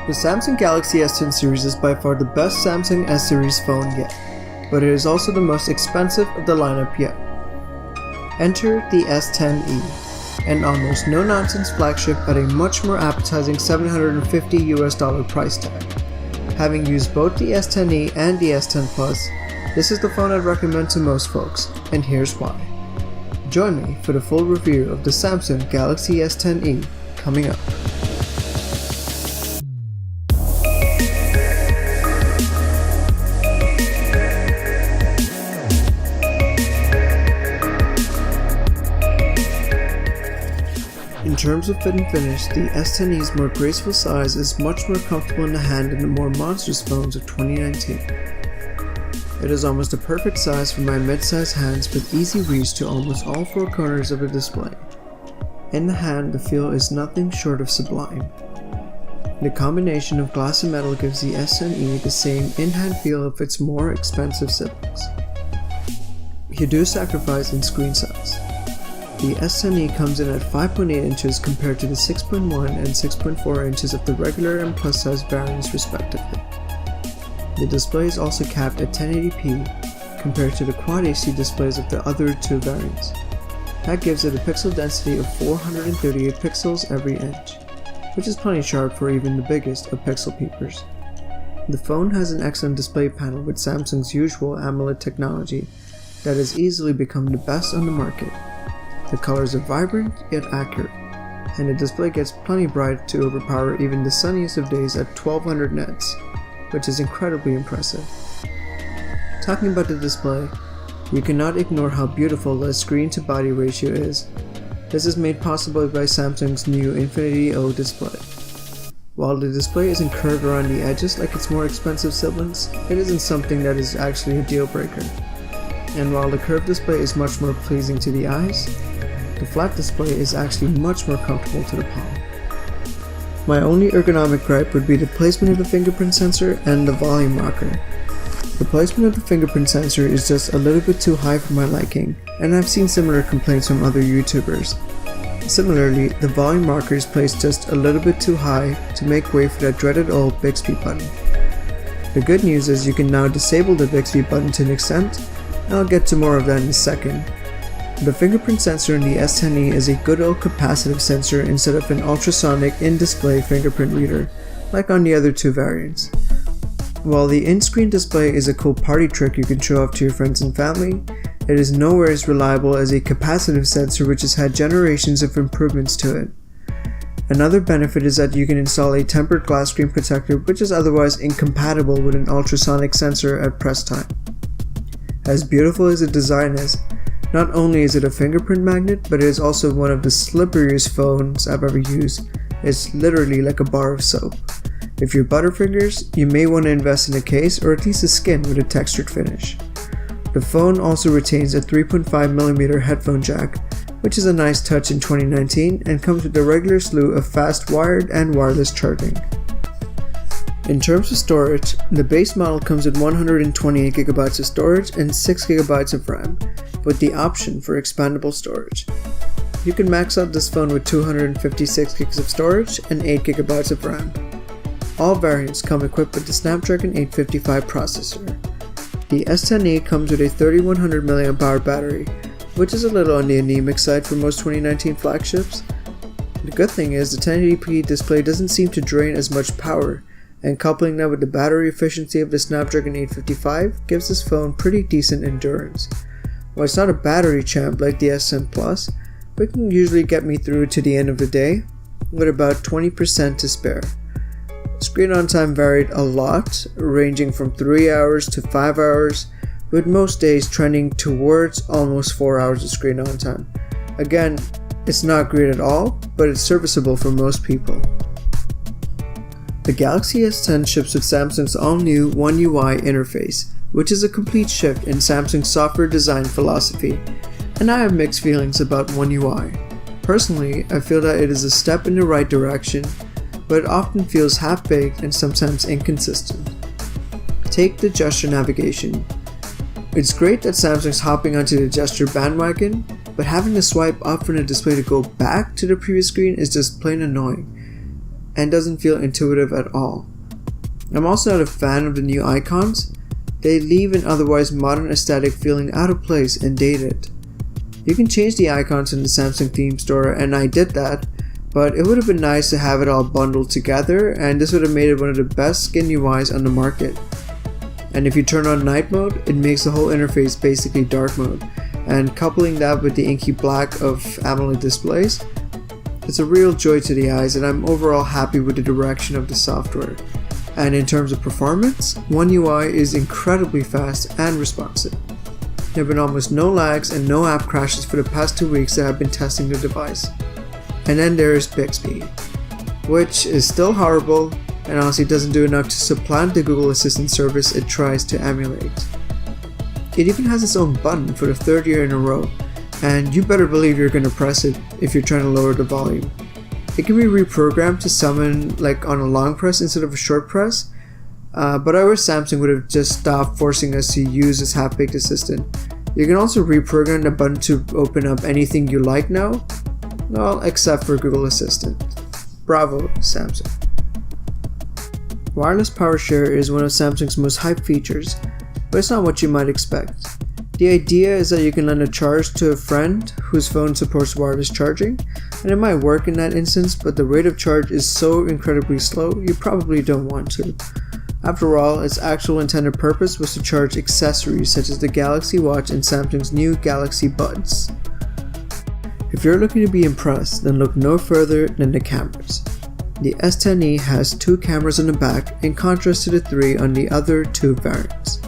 The Samsung Galaxy S10 series is by far the best Samsung S series phone yet, but it is also the most expensive of the lineup yet. Enter the S10e, an almost no-nonsense flagship at a much more appetizing $750 price tag. Having used both the S10e and the S10 Plus, this is the phone I'd recommend to most folks, and here's why. Join me for the full review of the Samsung Galaxy S10e coming up. In terms of fit and finish, the S10e's more graceful size is much more comfortable in the hand than the more monstrous phones of 2019. It is almost a perfect size for my mid-sized hands with easy reach to almost all four corners of the display. In the hand, the feel is nothing short of sublime. The combination of glass and metal gives the S10e the same in-hand feel of its more expensive siblings. You do sacrifice in screen size. The S10e comes in at 5.8 inches compared to the 6.1 and 6.4 inches of the regular and plus size variants respectively. The display is also capped at 1080p compared to the Quad HD displays of the other two variants. That gives it a pixel density of 438 pixels every inch, which is plenty sharp for even the biggest of pixel peepers. The phone has an excellent display panel with Samsung's usual AMOLED technology that has easily become the best on the market. The colors are vibrant yet accurate, and the display gets plenty bright to overpower even the sunniest of days at 1200 nits, which is incredibly impressive. Talking about the display, you cannot ignore how beautiful the screen to body ratio is. This is made possible by Samsung's new Infinity O display. While the display isn't curved around the edges like its more expensive siblings, it isn't something that is actually a deal breaker. And while the curved display is much more pleasing to the eyes, the flat display is actually much more comfortable to the palm. My only ergonomic gripe would be the placement of the fingerprint sensor and the volume rocker. The placement of the fingerprint sensor is just a little bit too high for my liking, and I've seen similar complaints from other YouTubers. Similarly, the volume rocker is placed just a little bit too high to make way for that dreaded old Bixby button. The good news is you can now disable the Bixby button to an extent, and I'll get to more of that in a second. The fingerprint sensor in the S10e is a good old capacitive sensor instead of an ultrasonic in-display fingerprint reader, like on the other two variants. While the in-screen display is a cool party trick you can show off to your friends and family, it is nowhere as reliable as a capacitive sensor which has had generations of improvements to it. Another benefit is that you can install a tempered glass screen protector which is otherwise incompatible with an ultrasonic sensor at press time. As beautiful as the design is, not only is it a fingerprint magnet, but it is also one of the slipperiest phones I've ever used. It's literally like a bar of soap. If you're butterfingers, you may want to invest in a case or at least a skin with a textured finish. The phone also retains a 3.5mm headphone jack, which is a nice touch in 2019 and comes with a regular slew of fast wired and wireless charging. In terms of storage, the base model comes with 128GB of storage and 6GB of RAM, with the option for expandable storage. You can max out this phone with 256GB of storage and 8GB of RAM. All variants come equipped with the Snapdragon 855 processor. The S10e comes with a 3100mAh battery, which is a little on the anemic side for most 2019 flagships. The good thing is the 1080p display doesn't seem to drain as much power, and coupling that with the battery efficiency of the Snapdragon 855 gives this phone pretty decent endurance. While it's not a battery champ like the S10 Plus, it can usually get me through to the end of the day with about 20% to spare. Screen on time varied a lot, ranging from 3 hours to 5 hours, with most days trending towards almost 4 hours of screen on time. Again, it's not great at all, but it's serviceable for most people. The Galaxy S10 ships with Samsung's all-new One UI interface, which is a complete shift in Samsung's software design philosophy, and I have mixed feelings about One UI. Personally, I feel that it is a step in the right direction, but it often feels half-baked and sometimes inconsistent. Take the gesture navigation. It's great that Samsung's hopping onto the gesture bandwagon, but having to swipe up from the display to go back to the previous screen is just plain annoying. and doesn't feel intuitive at all. I'm also not a fan of the new icons. They leave an otherwise modern aesthetic feeling out of place and dated. You can change the icons in the Samsung theme store, and I did that, but it would have been nice to have it all bundled together, and this would have made it one of the best skin UIs on the market. And if you turn on night mode, it makes the whole interface basically dark mode, and coupling that with the inky black of AMOLED displays, it's a real joy to the eyes, and I'm overall happy with the direction of the software. And in terms of performance, One UI is incredibly fast and responsive. There have been almost no lags and no app crashes for the past 2 weeks that I've been testing the device. And then there's Bixby, which is still horrible and honestly doesn't do enough to supplant the Google Assistant service it tries to emulate. It even has its own button for the 3rd year in a row, and you better believe you're going to press it if you're trying to lower the volume. It can be reprogrammed to summon like on a long press instead of a short press, but I wish Samsung would have just stopped forcing us to use this half-baked assistant. You can also reprogram the button to open up anything you like now, well, except for Google Assistant. Bravo, Samsung. Wireless power share is one of Samsung's most hyped features, but it's not what you might expect. The idea is that you can lend a charge to a friend whose phone supports wireless charging, and it might work in that instance, but the rate of charge is so incredibly slow you probably don't want to. After all, its actual intended purpose was to charge accessories such as the Galaxy Watch and Samsung's new Galaxy Buds. If you're looking to be impressed, then look no further than the cameras. The S10e has 2 cameras on the back in contrast to the 3 on the other 2 variants.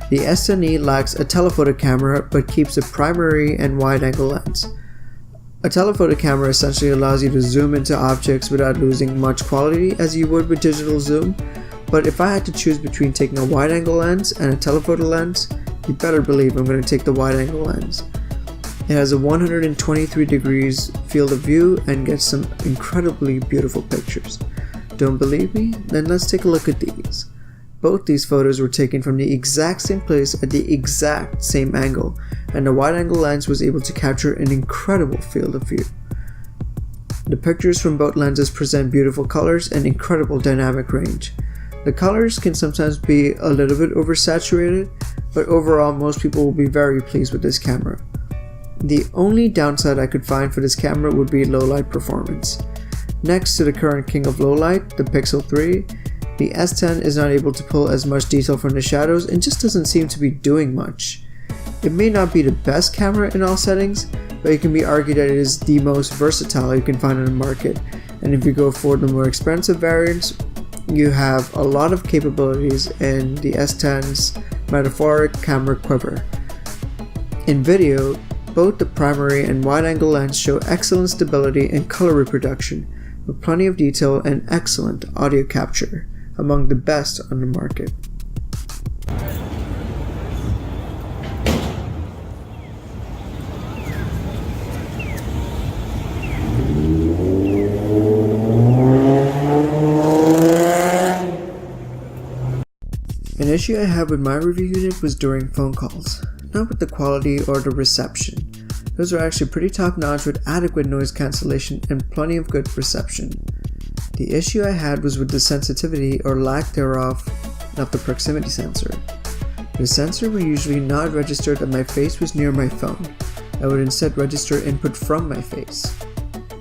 The S10e lacks a telephoto camera but keeps a primary and wide-angle lens. A telephoto camera essentially allows you to zoom into objects without losing much quality as you would with digital zoom, but if I had to choose between taking a wide-angle lens and a telephoto lens, you better believe I'm going to take the wide-angle lens. It has a 123 degrees field of view and gets some incredibly beautiful pictures. Don't believe me? Then let's take a look at these. Both these photos were taken from the exact same place at the exact same angle, and the wide-angle lens was able to capture an incredible field of view. The pictures from both lenses present beautiful colors and incredible dynamic range. The colors can sometimes be a little bit oversaturated, but overall most people will be very pleased with this camera. The only downside I could find for this camera would be low light performance. Next to the current king of low light, the Pixel 3, the S10 is not able to pull as much detail from the shadows and just doesn't seem to be doing much. It may not be the best camera in all settings, but it can be argued that it is the most versatile you can find on the market, and if you go for the more expensive variants, you have a lot of capabilities in the S10's metaphoric camera quiver. In video, both the primary and wide-angle lens show excellent stability and color reproduction, with plenty of detail and excellent audio capture, among the best on the market. An issue I had with my review unit was during phone calls, not with the quality or the reception. Those are actually pretty top notch with adequate noise cancellation and plenty of good reception. The issue I had was with the sensitivity or lack thereof of the proximity sensor. The sensor would usually not register that my face was near my phone. I would instead register input from my face.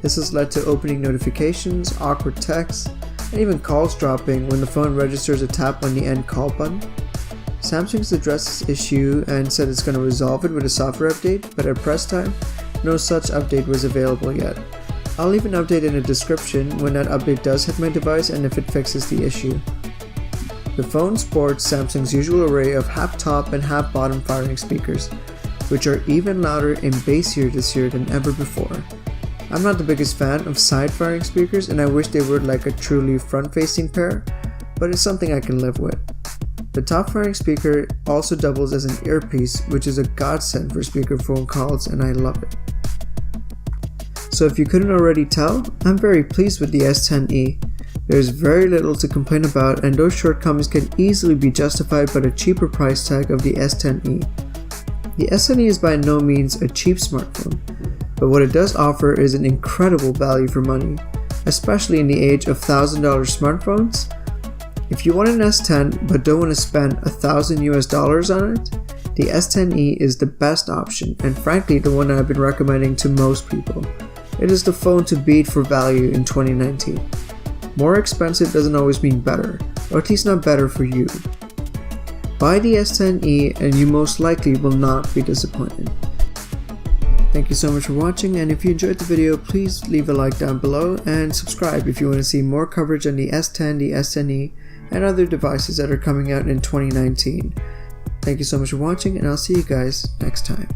This has led to opening notifications, awkward texts, and even calls dropping when the phone registers a tap on the end call button. Samsung's addressed this issue and said it's going to resolve it with a software update, but at press time, no such update was available yet. I'll leave an update in the description when that update does hit my device and if it fixes the issue. The phone sports Samsung's usual array of half top and half bottom firing speakers, which are even louder and bassier this year than ever before. I'm not the biggest fan of side firing speakers and I wish they were like a truly front facing pair, but it's something I can live with. The top firing speaker also doubles as an earpiece, which is a godsend for speakerphone calls, and I love it. So if you couldn't already tell, I'm very pleased with the S10e. There's very little to complain about, and those shortcomings can easily be justified by the cheaper price tag of the S10e. The S10e is by no means a cheap smartphone, but what it does offer is an incredible value for money. especially in the age of $1,000 smartphones. If you want an S10 but don't want to spend $1,000 on it, the S10e is the best option, and frankly the one I've been recommending to most people. It is the phone to beat for value in 2019. More expensive doesn't always mean better, or at least not better for you. Buy the S10e and you most likely will not be disappointed. Thank you so much for watching, and if you enjoyed the video, please leave a like down below and subscribe if you want to see more coverage on the S10, the S10e, and other devices that are coming out in 2019. Thank you so much for watching, and I'll see you guys next time.